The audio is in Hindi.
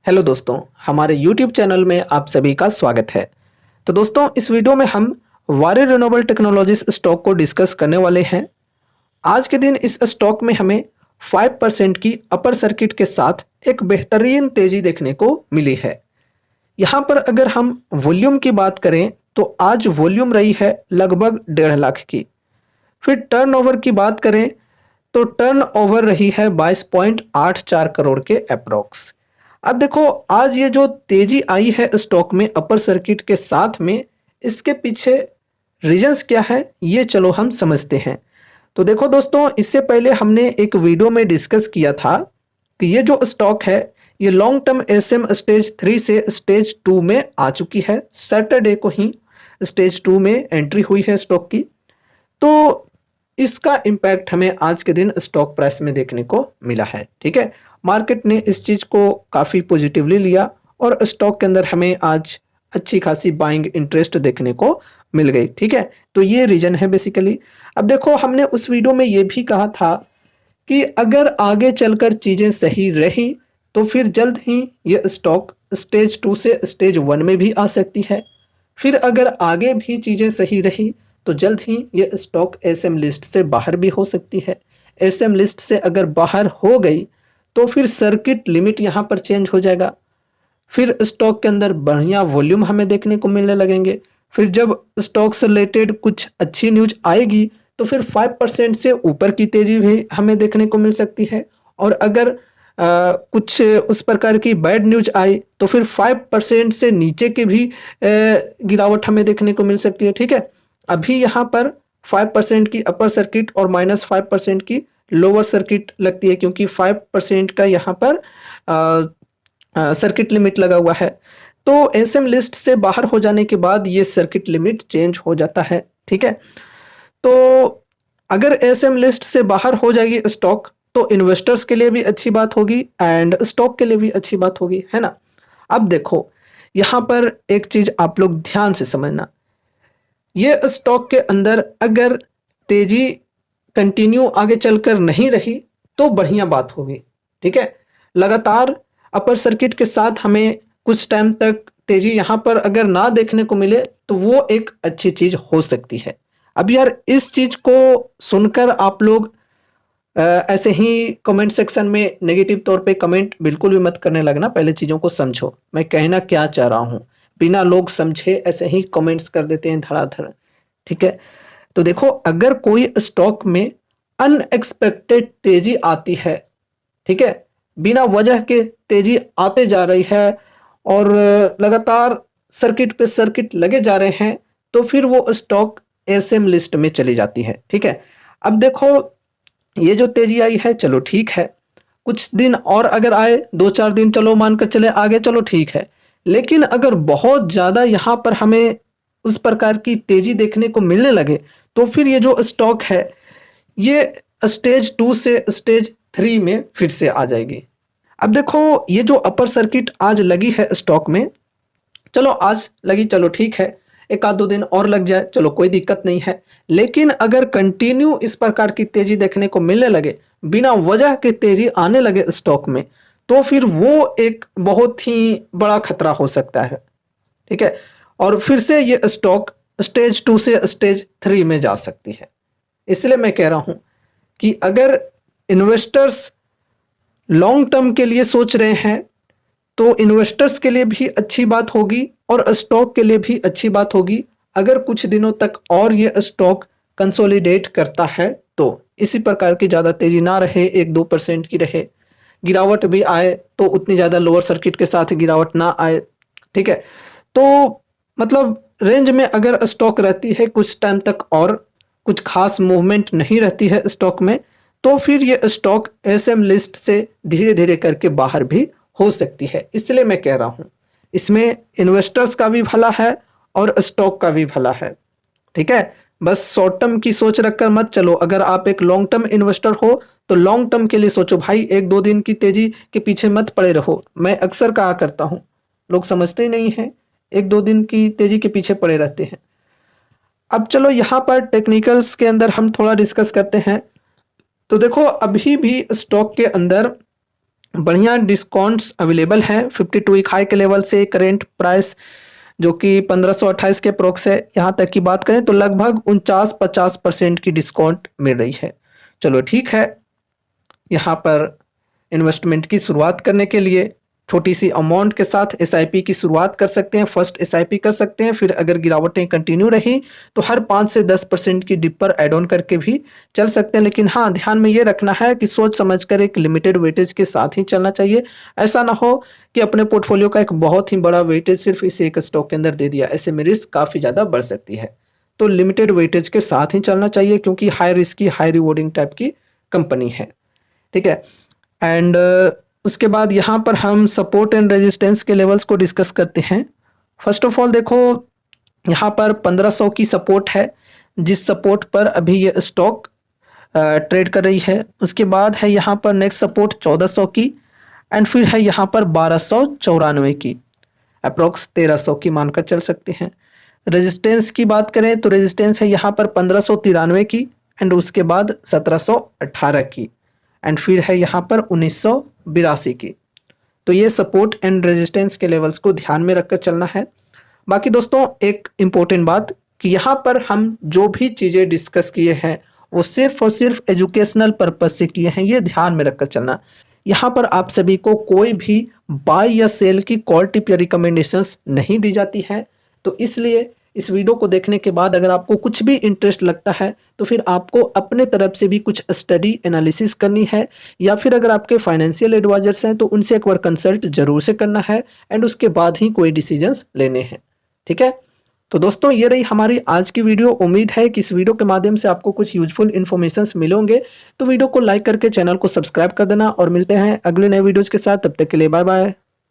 हेलो दोस्तों, हमारे YouTube चैनल में आप सभी का स्वागत है। तो दोस्तों, इस वीडियो में हम वारे रिन्यूएबल टेक्नोलॉजीज स्टॉक को डिस्कस करने वाले हैं। आज के दिन इस स्टॉक में हमें 5% की अपर सर्किट के साथ एक बेहतरीन तेजी देखने को मिली है। यहाँ पर अगर हम वॉल्यूम की बात करें तो आज वॉल्यूम रही है लगभग 1.5 लाख की। फिर टर्नओवर की बात करें तो टर्नओवर रही है 22.84 करोड़ के अप्रॉक्स। अब देखो, आज ये जो तेजी आई है स्टॉक में अपर सर्किट के साथ में, इसके पीछे रीजंस क्या है ये चलो हम समझते हैं। तो देखो दोस्तों, इससे पहले हमने एक वीडियो में डिस्कस किया था कि ये जो स्टॉक है ये लॉन्ग टर्म एसएम स्टेज 3 से स्टेज 2 में आ चुकी है। सैटरडे को ही स्टेज 2 में एंट्री हुई है स्टॉक की। तो इसका इम्पैक्ट हमें आज के दिन स्टॉक प्राइस में देखने को मिला है। ठीक है, मार्केट ने इस चीज़ को काफ़ी पॉजिटिवली लिया और स्टॉक के अंदर हमें आज अच्छी खासी बाइंग इंटरेस्ट देखने को मिल गई। ठीक है, तो ये रीजन है बेसिकली। अब देखो, हमने उस वीडियो में ये भी कहा था कि अगर आगे चलकर चीज़ें सही रही तो फिर जल्द ही ये स्टॉक स्टेज 2 से स्टेज 1 में भी आ सकती है। फिर अगर आगे भी चीज़ें सही रही तो जल्द ही ये स्टॉक एसएम लिस्ट से बाहर भी हो सकती है। एसएम लिस्ट से अगर बाहर हो गई तो फिर सर्किट लिमिट यहाँ पर चेंज हो जाएगा। फिर स्टॉक के अंदर बढ़िया वॉल्यूम हमें देखने को मिलने लगेंगे। फिर जब स्टॉक से रिलेटेड कुछ अच्छी न्यूज आएगी तो फिर 5% से ऊपर की तेजी भी हमें देखने को मिल सकती है। और अगर कुछ उस प्रकार की बैड न्यूज आई तो फिर 5% से नीचे की भी गिरावट हमें देखने को मिल सकती है। ठीक है, अभी यहाँ पर 5% की अपर सर्किट और -5% की लोअर सर्किट लगती है, क्योंकि 5% का यहाँ पर सर्किट लिमिट लगा हुआ है। तो एसएम लिस्ट से बाहर हो जाने के बाद ये सर्किट लिमिट चेंज हो जाता है। ठीक है, तो अगर एसएम लिस्ट से बाहर हो जाएगी स्टॉक तो इन्वेस्टर्स के लिए भी अच्छी बात होगी एंड स्टॉक के लिए भी अच्छी बात होगी, है ना। अब देखो, यहाँ पर एक चीज़ आप लोग ध्यान से समझना, ये स्टॉक के अंदर अगर तेजी कंटिन्यू आगे चलकर नहीं रही तो बढ़िया बात होगी। ठीक है, लगातार अपर सर्किट के साथ हमें कुछ टाइम तक तेजी यहाँ पर अगर ना देखने को मिले तो वो एक अच्छी चीज़ हो सकती है। अब यार, इस चीज़ को सुनकर आप लोग ऐसे ही कमेंट सेक्शन में नेगेटिव तौर पे कमेंट बिल्कुल भी मत करने लगना। पहले चीज़ों को समझो मैं कहना क्या चाह रहा हूँ। बिना लोग समझे ऐसे ही कमेंट्स कर देते हैं धड़ाधड़। ठीक है, तो देखो, अगर कोई स्टॉक में अनएक्सपेक्टेड तेजी आती है, ठीक है, बिना वजह के तेजी आते जा रही है और लगातार सर्किट पे सर्किट लगे जा रहे हैं, तो फिर वो स्टॉक एसएम लिस्ट में चली जाती है। ठीक है, अब देखो, ये जो तेजी आई है चलो ठीक है, कुछ दिन और अगर आए, 2-4 दिन चलो मानकर चले आगे, चलो ठीक है। लेकिन अगर बहुत ज़्यादा यहाँ पर हमें उस प्रकार की तेजी देखने को मिलने लगे तो फिर ये जो स्टॉक है ये स्टेज 2 से स्टेज 3 में फिर से आ जाएगी। अब देखो, ये जो अपर सर्किट आज लगी है स्टॉक में, चलो आज लगी, चलो ठीक है, एक आध 2 दिन और लग जाए, चलो कोई दिक्कत नहीं है। लेकिन अगर कंटिन्यू इस प्रकार की तेजी देखने को मिलने लगे, बिना वजह के तेजी आने लगे स्टॉक में, तो फिर वो एक बहुत ही बड़ा खतरा हो सकता है। ठीक है, और फिर से ये स्टॉक स्टेज 2 से स्टेज 3 में जा सकती है। इसलिए मैं कह रहा हूँ कि अगर इन्वेस्टर्स लॉन्ग टर्म के लिए सोच रहे हैं तो इन्वेस्टर्स के लिए भी अच्छी बात होगी और स्टॉक के लिए भी अच्छी बात होगी अगर कुछ दिनों तक और ये स्टॉक कंसोलिडेट करता है तो। इसी प्रकार की ज़्यादा तेज़ी ना रहे, 1-2% की रहे, गिरावट भी आए तो उतनी ज़्यादा लोअर सर्किट के साथ गिरावट ना आए। ठीक है, तो मतलब रेंज में अगर स्टॉक रहती है कुछ टाइम तक और कुछ खास मूवमेंट नहीं रहती है स्टॉक में, तो फिर ये स्टॉक एसएम लिस्ट से धीरे धीरे करके बाहर भी हो सकती है। इसलिए मैं कह रहा हूँ इसमें इन्वेस्टर्स का भी भला है और स्टॉक का भी भला है। ठीक है, बस शॉर्ट टर्म की सोच रखकर मत चलो। अगर आप एक लॉन्ग टर्म इन्वेस्टर हो तो लॉन्ग टर्म के लिए सोचो भाई, 1-2 दिन की तेजी के पीछे मत पड़े रहो। मैं अक्सर कहा करता हूँ, लोग समझते ही नहीं हैं, 1-2 दिन की तेजी के पीछे पड़े रहते हैं। अब चलो यहाँ पर टेक्निकल्स के अंदर हम थोड़ा डिस्कस करते हैं। तो देखो, अभी भी स्टॉक के अंदर बढ़िया डिस्काउंट्स अवेलेबल हैं 52 वीक हाई के लेवल से। करेंट प्राइस जो कि 1528 के अप्रोक्स है, यहाँ तक की बात करें तो लगभग 49-50% की डिस्काउंट मिल रही है। चलो ठीक है, यहाँ पर इन्वेस्टमेंट की शुरुआत करने के लिए छोटी सी अमाउंट के साथ एसआईपी की शुरुआत कर सकते हैं। फर्स्ट एसआईपी कर सकते हैं, फिर अगर गिरावटें कंटिन्यू रही तो हर 5 से 10% की डिप पर ऐड ऑन करके भी चल सकते हैं। लेकिन हाँ, ध्यान में ये रखना है कि सोच समझकर एक लिमिटेड वेटेज के साथ ही चलना चाहिए। ऐसा ना हो कि अपने पोर्टफोलियो का एक बहुत ही बड़ा वेटेज सिर्फ इस एक स्टॉक के अंदर दे दिया, ऐसे में रिस्क काफ़ी ज़्यादा बढ़ सकती है। तो लिमिटेड वेटेज के साथ ही चलना चाहिए, क्योंकि हाई रिस्क की हाई रिवॉर्डिंग टाइप की कंपनी है, ठीक है। एंड उसके बाद यहाँ पर हम सपोर्ट एंड रेजिस्टेंस के लेवल्स को डिस्कस करते हैं। फर्स्ट ऑफ ऑल देखो, यहाँ पर 1500 की सपोर्ट है, जिस सपोर्ट पर अभी ये स्टॉक ट्रेड कर रही है। उसके बाद है यहाँ पर नेक्स्ट सपोर्ट 1400 की, एंड फिर है यहाँ पर 1294 की, अप्रोक्स 1300 की मानकर चल सकते हैं। रेजिस्टेंस की बात करें तो रेजिस्टेंस है यहाँ पर 1593 की, एंड उसके बाद 1718 की, एंड फिर है यहाँ पर 1982 की। तो ये सपोर्ट एंड रेजिस्टेंस के लेवल्स को ध्यान में रखकर चलना है। बाकी दोस्तों एक इम्पोर्टेंट बात कि यहाँ पर हम जो भी चीज़ें डिस्कस किए हैं वो सिर्फ और सिर्फ एजुकेशनल पर्पस से किए हैं, ये ध्यान में रखकर चलना। यहाँ पर आप सभी को कोई भी बाय या सेल की कॉल टिप या रिकमेंडेशंस नहीं दी जाती है। तो इसलिए इस वीडियो को देखने के बाद अगर आपको कुछ भी इंटरेस्ट लगता है तो फिर आपको अपने तरफ से भी कुछ स्टडी एनालिसिस करनी है, या फिर अगर आपके फाइनेंशियल एडवाइजर्स हैं तो उनसे एक बार कंसल्ट जरूर से करना है, एंड उसके बाद ही कोई डिसीजंस लेने हैं, ठीक है। तो दोस्तों ये रही हमारी आज की वीडियो। उम्मीद है कि इस वीडियो के माध्यम से आपको कुछ यूजफुल इन्फॉर्मेशंस मिलेंगे। तो वीडियो को लाइक करके चैनल को सब्सक्राइब कर देना, और मिलते हैं अगले नए वीडियोज़ के साथ। तब तक के लिए बाय बाय।